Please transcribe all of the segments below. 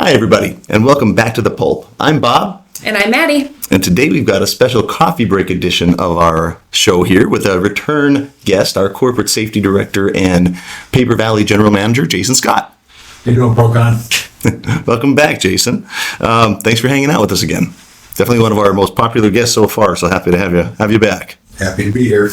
Hi, everybody, and welcome back to the Pulp. I'm Bob. And I'm Maddie. And today we've got a special coffee break edition of our show here with a return guest, our corporate safety director and Paper Valley general manager, Jayson Scott. How you doing, ProCon? Welcome back, Jayson. Thanks for hanging out with us again. Definitely one of our most popular guests so far, so happy to have you back. Happy to be here.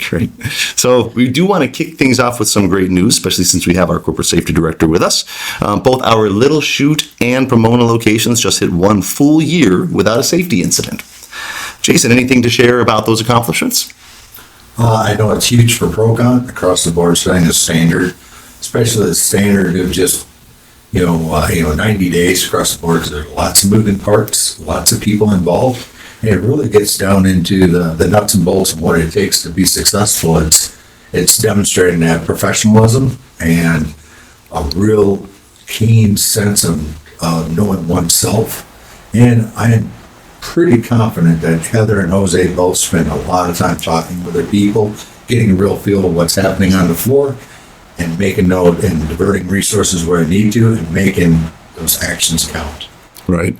Great. So we do want to kick things off with some great news, especially since we have our corporate safety director with us. Both our Little Chute and Pomona locations just hit 1 full year without a safety incident. Jayson, anything to share about those accomplishments? I know it's huge for ProCon across the board, setting a standard, especially the standard of just 90 days across the board. There's lots of moving parts, lots of people involved. And it really gets down into the nuts and bolts of what it takes to be successful. It's demonstrating that professionalism and a real keen sense of knowing oneself. And I am pretty confident that Heather and Jose both spend a lot of time talking with their people, getting a real feel of what's happening on the floor, and making note and diverting resources where they need to, and making those actions count. Right.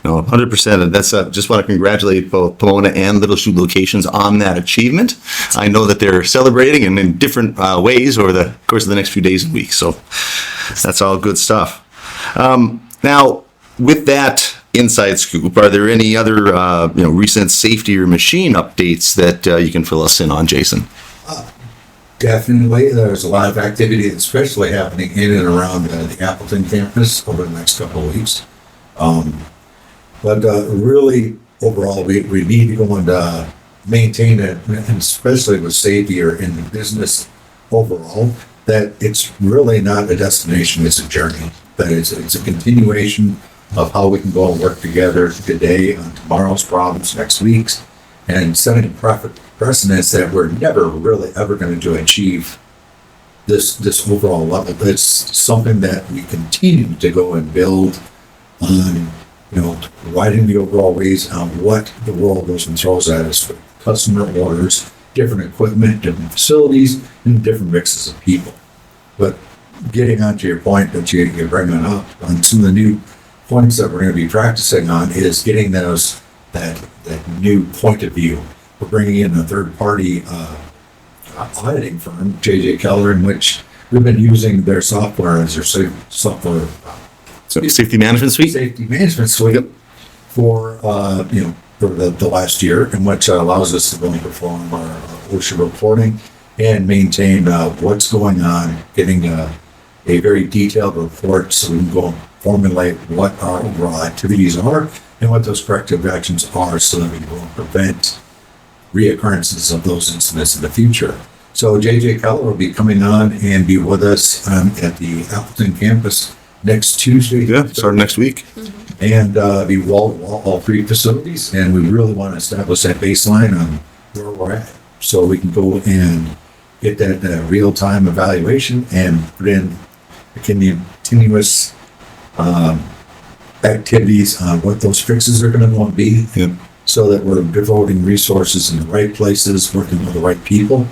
No, 100%. And that's just want to congratulate both Pomona and Little Chute locations on that achievement. I know that they're celebrating and in different ways over the course of the next few days and weeks. So that's all good stuff. Now, with that inside scoop, are there any other recent safety or machine updates that you can fill us in on, Jayson? Definitely. There's a lot of activity, especially happening in and around the Appleton campus over the next couple of weeks. But really, overall, we need to go and maintain it, and especially with safety or in the business overall, that it's really not a destination, it's a journey. That it's a continuation of how we can go and work together today on tomorrow's problems, next week's, and setting precedents that we're never really ever going to achieve this overall level. It's something that we continue to go and build on, writing the overall ways on what the world goes and throws at us for customer orders, different equipment, different facilities, and different mixes of people. But getting onto your point that you're bringing up on some of the new points that we're going to be practicing on is getting that new point of view. We're bringing in a third-party auditing firm, J.J. Keller, in which we've been using their software as their software. Safety management suite? Safety management suite. Yep. For the last year, in which allows us to go and perform our OSHA reporting and maintain what's going on, getting a very detailed report so we can go and formulate what our overall activities are and what those corrective actions are so that we can go and prevent reoccurrences of those incidents in the future. So J.J. Keller will be coming on and be with us at the Appleton campus next Tuesday. Yeah, starting next week. Mm-hmm. And be all 3 facilities. And we really want to establish that baseline on where we're at so we can go and get that real-time evaluation and put in continuous activities on what those fixes are going to go and be. Yep. So that we're devoting resources in the right places, working with the right people.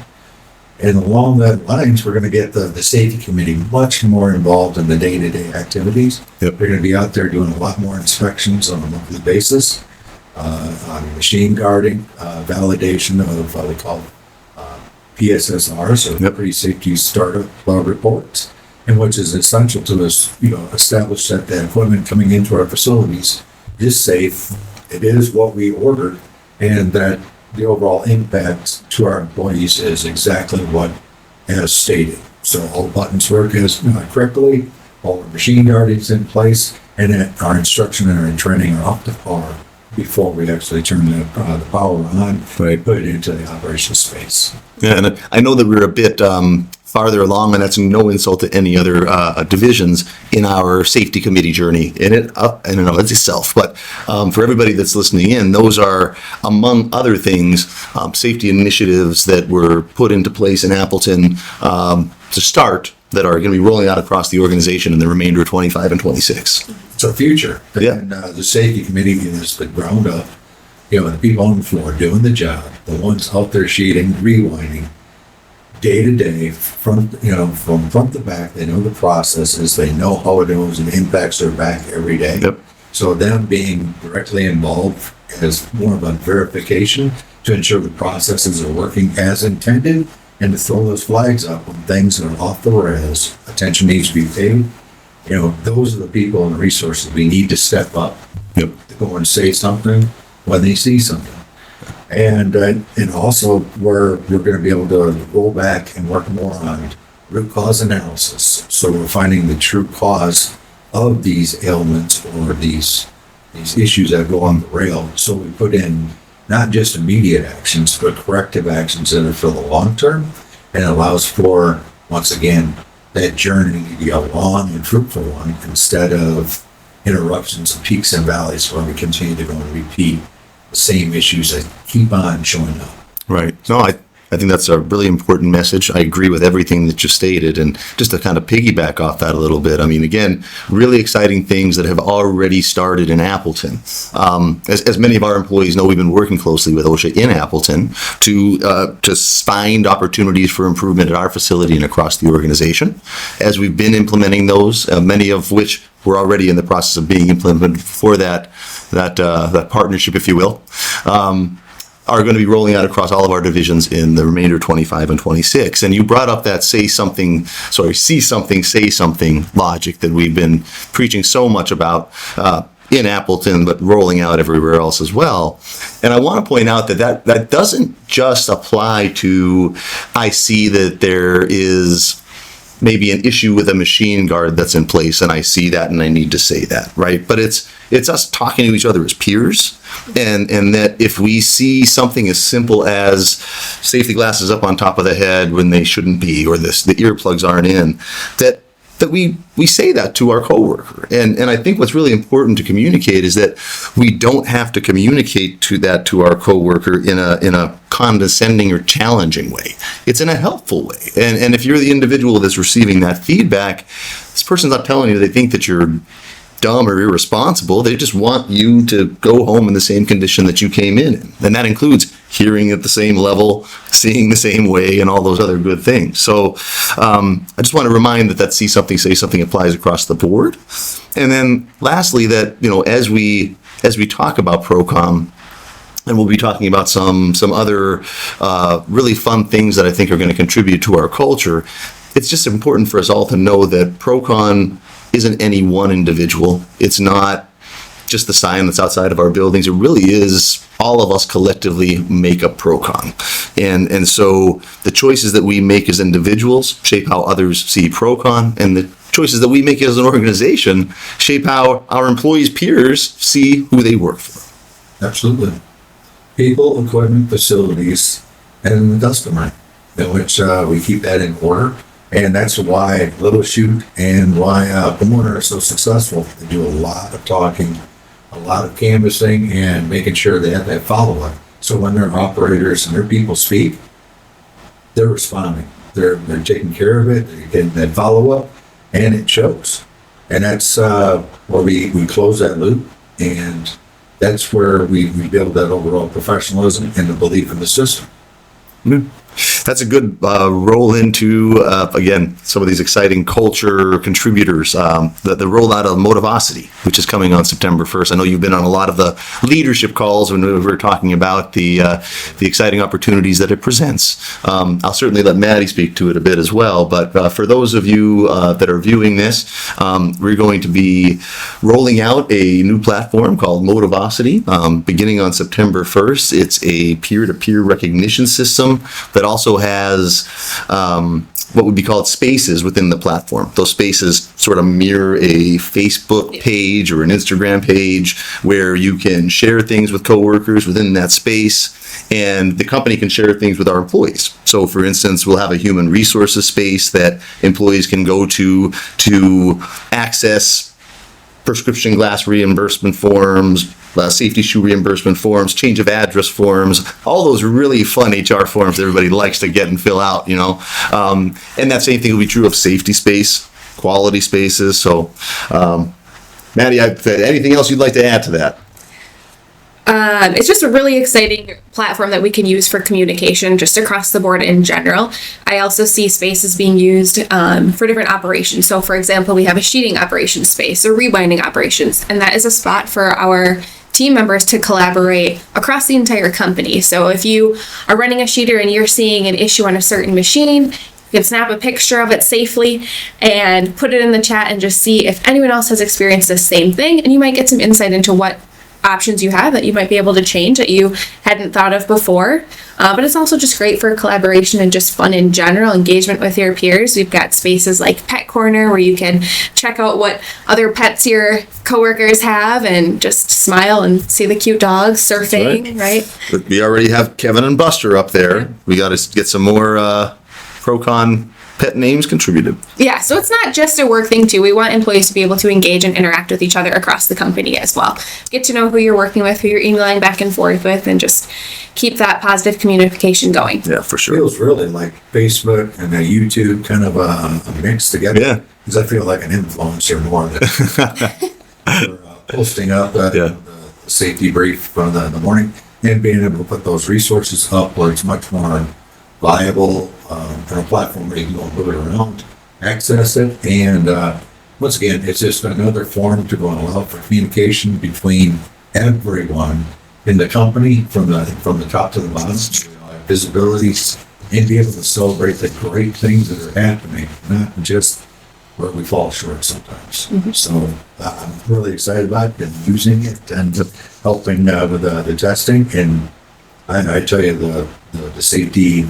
And along that lines, we're going to get the safety committee much more involved in the day-to-day activities. Yep. They're going to be out there doing a lot more inspections on a monthly basis, on machine guarding, validation of what we call PSSRs, or Pre-Safety Startup Reports, and which is essential to us, establish that the equipment coming into our facilities is safe. It is what we ordered, and that the overall impact to our employees is exactly what as stated. So all buttons work as correctly, all the machine guarding is in place, and that our instruction and our training are up to par before we actually turn the power on, right, put it into the operational space. Yeah, and I know that we're a bit farther along, and that's no insult to any other divisions in our safety committee journey in and of itself. But for everybody that's listening in, those are, among other things, safety initiatives that were put into place in Appleton to start that are going to be rolling out across the organization in the remainder of 25 and 26. It's our future. Yeah. And the safety committee is the ground up, the people on the floor doing the job, the ones out there sheeting, rewinding, day to day, from front to back. They know the processes. They know how it goes and impacts their back every day. Yep. So them being directly involved as more of a verification to ensure the processes are working as intended, and to throw those flags up when things are off the rails, attention needs to be paid. Those are the people and the resources we need to step up Yep. to go and say something when they see something. And also we're going to be able to roll back and work more on root cause analysis. So we're finding the true cause of these ailments or these issues that go on the rail. So we put in not just immediate actions, but corrective actions that are for the long term, and allows for, once again, that journey to be a long and fruitful one instead of interruptions and peaks and valleys where we continue to go and repeat the same issues that keep on showing up. Right. No, I think that's a really important message. I agree with everything that you stated. And just to kind of piggyback off that a little bit, I mean, again, really exciting things that have already started in Appleton. As many of our employees know, we've been working closely with OSHA in Appleton to find opportunities for improvement at our facility and across the organization. As we've been implementing those, many of which were already in the process of being implemented for that partnership, if you will, are going to be rolling out across all of our divisions in the remainder of 25 and 26. And you brought up that see something, say something logic that we've been preaching so much about in Appleton, but rolling out everywhere else as well. And I want to point out that doesn't just apply to, I see that there is maybe an issue with a machine guard that's in place, and I see that and I need to say that, right? But it's us talking to each other as peers, and that if we see something as simple as safety glasses up on top of the head when they shouldn't be, or the earplugs aren't in, that we say that to our coworker. And I think what's really important to communicate is that we don't have to communicate to our coworker in a condescending or challenging way. It's in a helpful way. And if you're the individual that's receiving that feedback, this person's not telling you they think that you're dumb or irresponsible. They just want you to go home in the same condition that you came in. And that includes hearing at the same level, seeing the same way, and all those other good things. So I just want to remind that see something, say something applies across the board. And then lastly, that, as we talk about ProCon, and we'll be talking about some other really fun things that I think are going to contribute to our culture, it's just important for us all to know that ProCon isn't any one individual. It's not just the sign that's outside of our buildings. It really is all of us collectively make up ProCon. And so the choices that we make as individuals shape how others see ProCon, and the choices that we make as an organization shape how our employees' peers see who they work for. Absolutely. People, equipment, facilities, and the customer, in which we keep that in order. And that's why Little Chute and why Pomona are so successful. They do a lot of talking, a lot of canvassing, and making sure they have that follow-up. So when their operators and their people speak, they're responding. They're taking care of it. They're getting that follow-up, and it shows. And that's where we close that loop, and that's where we build that overall professionalism and the belief in the system. Mm-hmm. That's a good roll into, again, some of these exciting culture contributors. The rollout of Motivosity, which is coming on September 1st. I know you've been on a lot of the leadership calls when we were talking about the exciting opportunities that it presents. I'll certainly let Maddie speak to it a bit as well. But for those of you that are viewing this, we're going to be rolling out a new platform called Motivosity beginning on September 1st. It's a peer-to-peer recognition system that also has what would be called spaces within the platform. Those spaces sort of mirror a Facebook page or an Instagram page where you can share things with coworkers within that space, and the company can share things with our employees. So for instance, we'll have a human resources space that employees can go to access prescription glass reimbursement forms, safety shoe reimbursement forms, change of address forms, all those really fun HR forms that everybody likes to get and fill out, And that same thing will be true of safety space, quality spaces. So, Maddie, anything else you'd like to add to that? It's just a really exciting platform that we can use for communication just across the board in general. I also see spaces being used for different operations. So for example, we have a sheeting operations space or rewinding operations, and that is a spot for our team members to collaborate across the entire company. So if you are running a sheeter and you're seeing an issue on a certain machine, you can snap a picture of it safely and put it in the chat and just see if anyone else has experienced the same thing, and you might get some insight into what options you have that you might be able to change that you hadn't thought of before. But it's also just great for collaboration and just fun in general, engagement with your peers. We've got spaces like Pet Corner where you can check out what other pets your coworkers have and just smile and see the cute dogs surfing, right? But we already have Kevin and Buster up there. Yeah. We got to get some more ProCon pet names contributed. Yeah, so it's not just a work thing too. We want employees to be able to engage and interact with each other across the company as well. Get to know who you're working with, who you're emailing back and forth with, and just keep that positive communication going. Yeah, for sure. Feels really like Facebook and YouTube kind of a mix together. Yeah. Because I feel like an influencer more than we're, posting up the safety brief from the morning and being able to put those resources up where it's much more viable on a platform where you can go move it around, access it, and once again, it's just another forum to go and allow for communication between everyone in the company, from the top to the bottom, visibility, and be able to celebrate the great things that are happening, not just where we fall short sometimes. Mm-hmm. So I'm really excited about it and using it and helping with the testing. And I tell you, the safety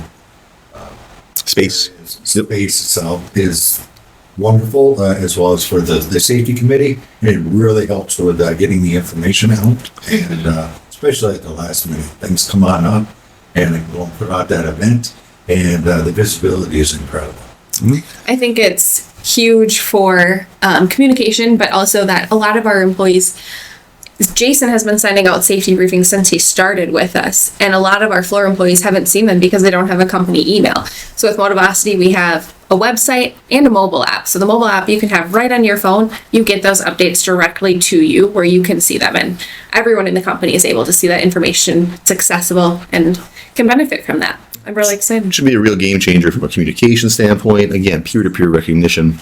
Space. space itself is wonderful, as well as for the safety committee. It really helps with getting the information out, and especially at the last minute, things come on up, and then go and put out that event, and the visibility is incredible. I think it's huge for communication, but also that a lot of our employees, Jayson has been sending out safety briefings since he started with us, and a lot of our floor employees haven't seen them because they don't have a company email. So with Motivosity, we have a website and a mobile app. So the mobile app you can have right on your phone. You get those updates directly to you where you can see them, and everyone in the company is able to see that information. It's accessible and can benefit from that. I'm really excited. It should be a real game changer from a communication standpoint. Again, peer-to-peer recognition.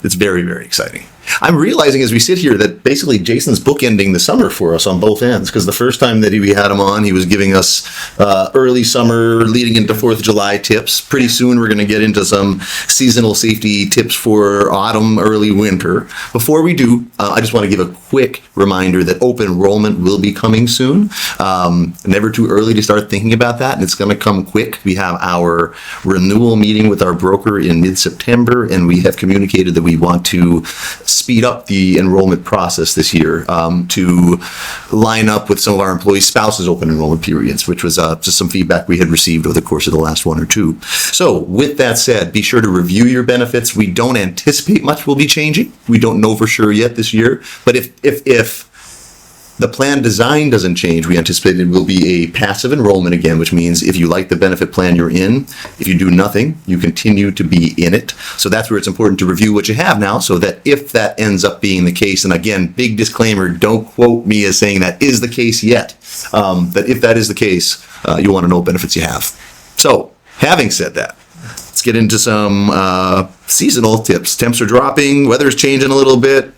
It's very, very exciting. I'm realizing as we sit here that basically Jayson's bookending the summer for us on both ends, because the first time that we had him on, he was giving us early summer leading into 4th of July tips. Pretty soon we're going to get into some seasonal safety tips for autumn, early winter. Before we do, I just want to give a quick reminder that open enrollment will be coming soon. Never too early to start thinking about that, and it's going to come quick. We have our renewal meeting with our broker in mid-September, and we have communicated that we want to speed up the enrollment process this year to line up with some of our employees' spouses' open enrollment periods, which was just some feedback we had received over the course of the last one or two. So with that said, be sure to review your benefits. We don't anticipate much will be changing. We don't know for sure yet this year, but if the plan design doesn't change, we anticipate it will be a passive enrollment again, which means if you like the benefit plan you're in, if you do nothing, you continue to be in it. So that's where it's important to review what you have now, so that if that ends up being the case, and again, big disclaimer, don't quote me as saying that is the case yet, that if that is the case, you'll want to know what benefits you have. So having said that, let's get into some seasonal tips. Temps are dropping, weather's changing a little bit.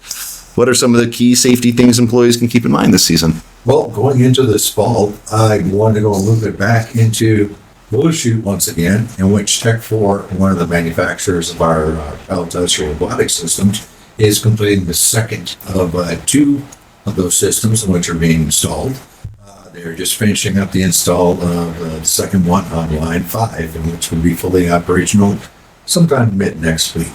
What are some of the key safety things employees can keep in mind this season? Well, going into this fall, I wanted to go a little bit back into Little Chute once again, in which Tech4, one of the manufacturers of our palletized robotic systems, is completing the second of two of those systems which are being installed. They're just finishing up the install of the second one on line 5, and which will be fully operational sometime mid next week.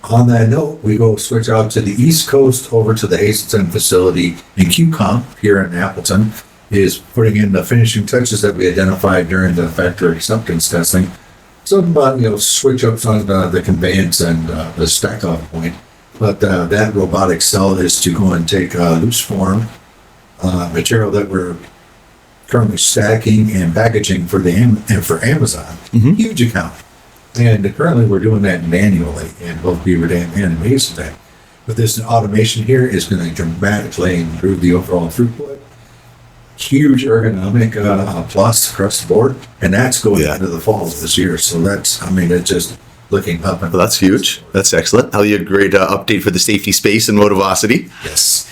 On that note, we go switch out to the East Coast over to the Hazelton facility in QComp here in Appleton, is putting in the finishing touches that we identified during the factory acceptance testing. Some switch ups on the conveyance and the stack off point, but that robotic cell is to go and take loose form material that we're currently stacking and packaging for Amazon. Mm-hmm. Huge account. And currently we're doing that manually in both Beaver Dam and Mason. But this automation here is going to dramatically improve the overall throughput. huge ergonomic plus across the board, and that's going Yeah. into the falls this year. So that's, I mean, it's just looking up. And Well, that's huge. That's excellent. How you a great update for the safety space and Motivosity. Yes.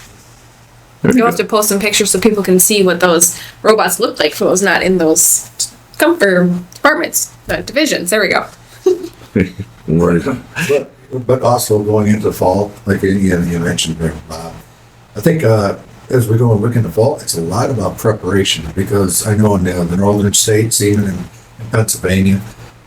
You'll have to post some pictures so people can see what those robots look like for those not in those comfort departments, divisions. There we go. But also going into the fall, like you mentioned there, Bob, I think as we go and look in the fall, it's a lot about preparation, because I know in the northern states, even in Pennsylvania, you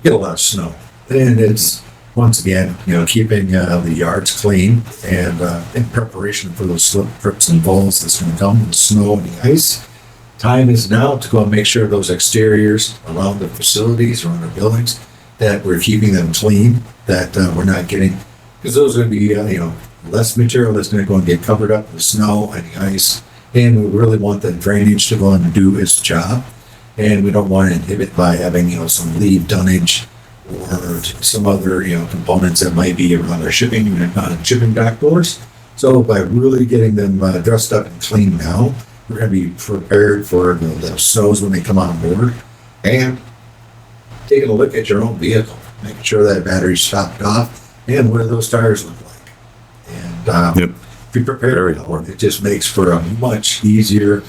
get a lot of snow. And it's, once again, keeping the yards clean and in preparation for those slip, trips, and falls that's going to come with the snow and the ice. Time is now to go and make sure those exteriors around the facilities, around the buildings, that we're keeping them clean, that we're not getting, because those are going to be, less material that's going to go and get covered up with snow and the ice. And we really want the drainage to go and do its job. And we don't want to inhibit by having, some lead dunnage or some other, components that might be around our shipping dock doors. So by really getting them dressed up and clean now, we're going to be prepared for the snows when they come on board. And taking a look at your own vehicle, making sure that battery's topped off, and what do those tires look like. And be prepared. It just makes for a much easier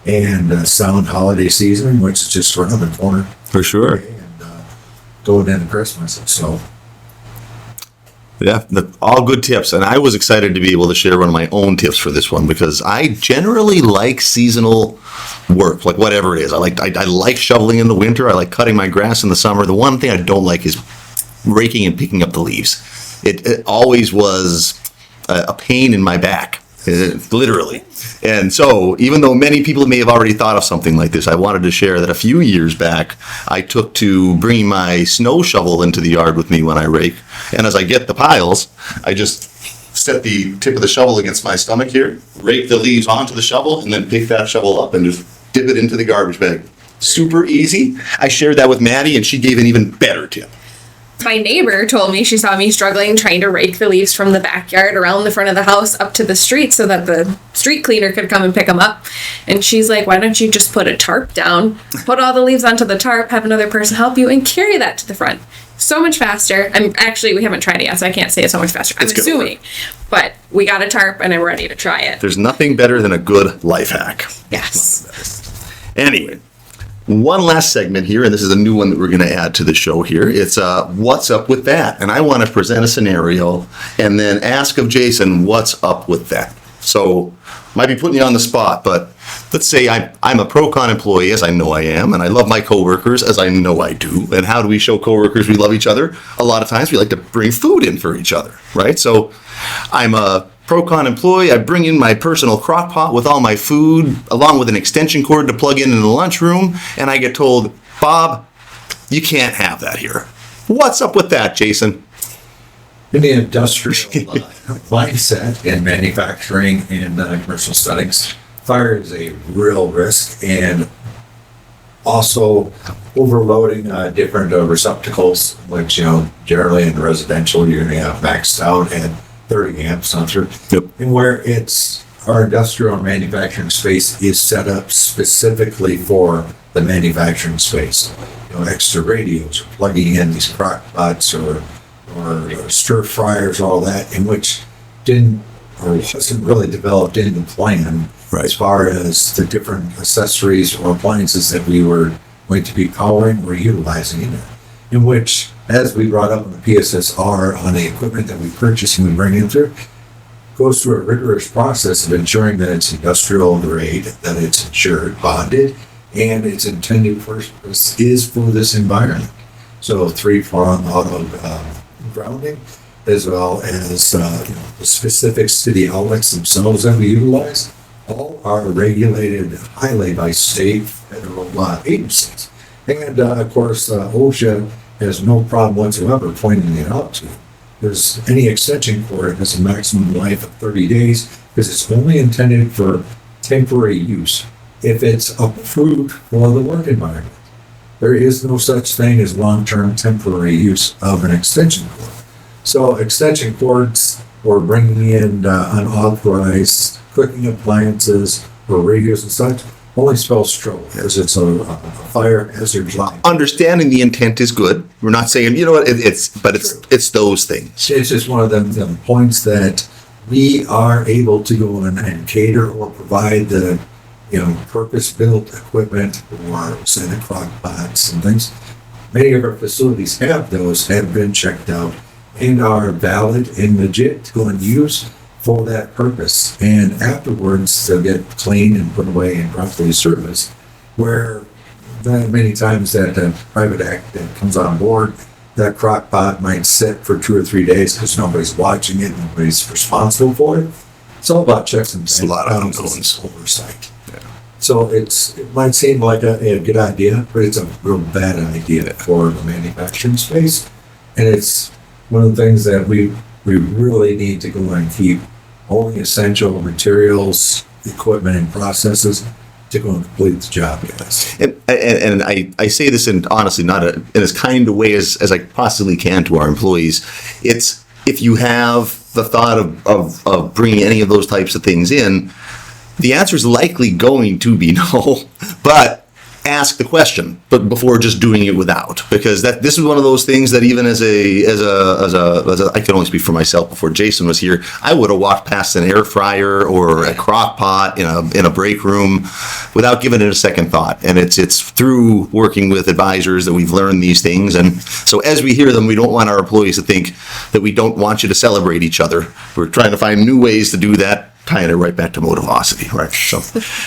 and sound holiday season, which is just around the corner. For sure. And going into Christmas. So, Yeah, all good tips. And I was excited to be able to share one of my own tips for this one, because I generally like seasonal work, like whatever it is. I like shoveling in the winter. I like cutting my grass in the summer. The one thing I don't like is raking and picking up the leaves. It always was a pain in my back, literally. And so even though many people may have already thought of something like this, I wanted to share that a few years back, I took to bringing my snow shovel into the yard with me when I rake. And as I get the piles, I just set the tip of the shovel against my stomach here, rake the leaves onto the shovel, and then pick that shovel up and just dip it into the garbage bag. Super easy. I shared that with Maddie, and she gave an even better tip. My neighbor told me she saw me struggling trying to rake the leaves from the backyard around the front of the house up to the street so that the street cleaner could come and pick them up. And she's like, why don't you just put a tarp down, put all the leaves onto the tarp, have another person help you, and carry that to the front. So much faster. We haven't tried it yet, so I can't say it's so much faster. I'm assuming. But we got a tarp and I'm ready to try it. There's nothing better than a good life hack. Yes. Anyway, one last segment here, and this is a new one that we're going to add to the show here. It's what's up with that? And I want to present a scenario and then ask of Jayson, what's up with that? So, might be putting you on the spot, but let's say I'm a ProCon employee, as I know I am, and I love my coworkers, as I know I do. And how do we show coworkers we love each other? A lot of times we like to bring food in for each other, right? So, I'm a ProCon employee. I bring in my personal crock pot with all my food, along with an extension cord to plug in the lunchroom, and I get told, Bob, you can't have that here. What's up with that, Jayson? in the industrial mindset in manufacturing and commercial settings, fire is a real risk, and also overloading different receptacles, which, generally in residential, you're going to have maxed out at 30 amps on through. Yep. And where our industrial and manufacturing space is set up specifically for the manufacturing space. Extra radios, plugging in these crock pots or stir fryers, all that, in which didn't or wasn't really developed in the plan. Right. As far as the different accessories or appliances that we were going to be powering or utilizing in it. In which, as we brought up on the PSSR on the equipment that we purchase and we bring in through, goes through a rigorous process of ensuring that it's industrial grade, that it's insured, bonded, and it's intended for this environment. So 3-prong auto grounding, as well as the specifics to the outlets themselves that we utilize, all are regulated highly by state, federal agencies. And of course, OSHA has no problem whatsoever pointing it out to you. There's any extension cord has a maximum life of 30 days because it's only intended for temporary use if it's approved for the work environment. There is no such thing as long-term temporary use of an extension cord. So extension cords or bringing in unauthorized cooking appliances or radios and such, only spells trouble, because it's a fire hazard line. Understanding the intent is good. We're not saying, you know what, it's those things. It's just one of them points that we are able to go and cater or provide the, purpose-built equipment or say the crock pots and things. Many of our facilities have those, have been checked out, and are valid and legit to go and use for that purpose. And afterwards, they'll get cleaned and put away and properly serviced. Where many times that private act that comes on board, that crock pot might sit for 2 or 3 days because nobody's watching it, nobody's responsible for it. It's all about checks and balances. It's a lot of unknowns. Oversight. Yeah. So it might seem like a good idea, but it's a real bad idea for the manufacturing space. And it's one of the things that we really need to go and keep only essential materials, equipment, and processes to go and complete the job. Yes. And I say this in honestly not in as kind a way as I possibly can to our employees. It's if you have the thought of bringing any of those types of things in, the answer is likely going to be no, but ask the question, but before just doing it without, because this is one of those things that even as a I can only speak for myself. Before Jayson was here, I would have walked past an air fryer or a crock pot in a break room without giving it a second thought. And it's through working with advisors that we've learned these things. And so as we hear them, we don't want our employees to think that we don't want you to celebrate each other. We're trying to find new ways to do that, tying it right back to Motivosity, right? So,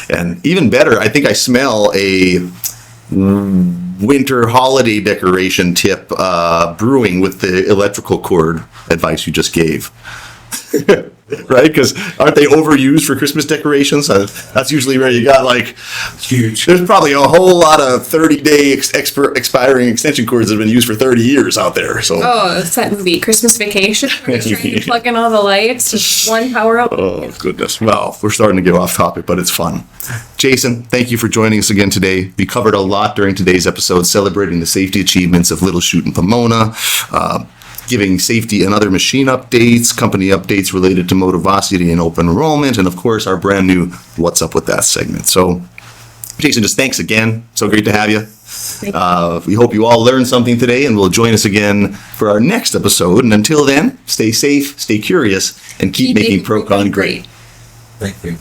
and even better, I think I smell a winter holiday decoration tip brewing with the electrical cord advice you just gave. Right? Because aren't they overused for Christmas decorations? That's usually where you got huge. There's probably a whole lot of 30-day expiring extension cords that have been used for 30 years out there. So. Oh, it's that movie, Christmas Vacation. Where you're trying to plug in all the lights, just one power up. Oh, goodness. Well, we're starting to get off topic, but it's fun. Jayson, thank you for joining us again today. We covered a lot during today's episode, celebrating the safety achievements of Little Chute and Pomona, giving safety and other machine updates, company updates related to Motivosity and open enrollment, and of course, our brand new What's Up With That segment. So, Jayson, just thanks again. So great to have you. We hope you all learned something today, and will join us again for our next episode. And until then, stay safe, stay curious, and keep making ProCon great. Thank you.